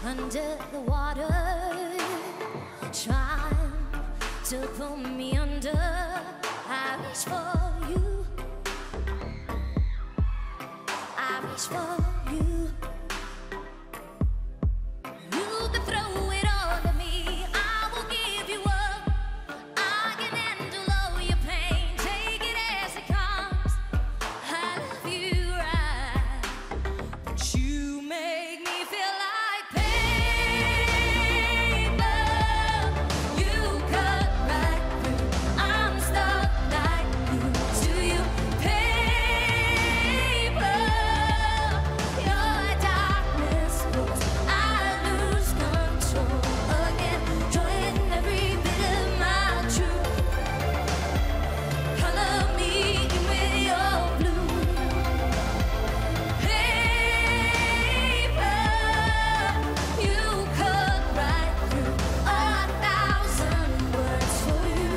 under the water, trying to pull me under. I reach for you, I reach for you. You can throw it all at me, I will give you up. I can handle all your pain, take it as it comes. I love you right, but you make me feel like paper. You cut right through, I'm stuck like glue to you. Paper, your darkness grows, I lose control again, join every bit of my truth. Color me in with your blue. Paper, you cut right through 1,000 words for you.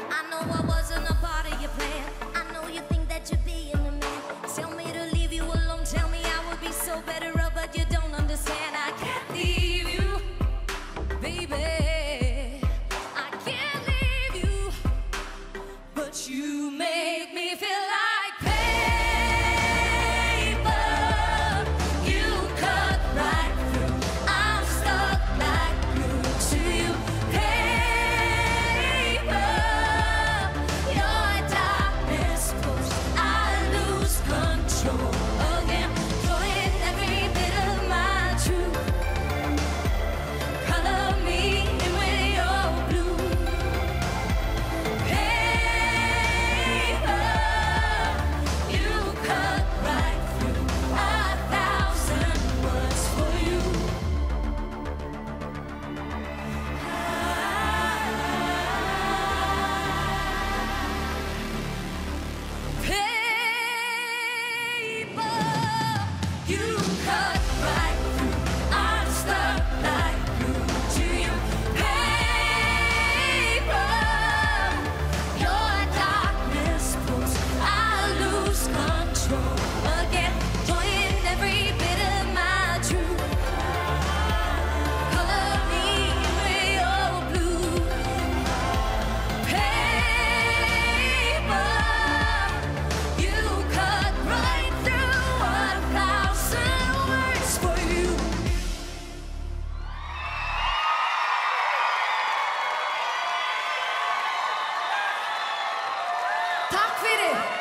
I know I wasn't a part of your plan. I know you think that you're being a man. Tell me to leave you alone, tell me I would be so better off, but you don't understand. I can't leave you, baby. I can't leave you, but you make me feel like paper. You cut right through, I'm stuck like glue to you. Paper, your darkness grows, I lose control again, join every bit of my truth. Color me in with your blue. Paper, you cut right through 1,000 words for you. Paper, you cut right through, I'm stuck like glue to you. Paper, your darkness grows, I lose control again, join every bit of my truth. Color me with your blue. Paper, you cut right through 1,000 words for you. Tack för det!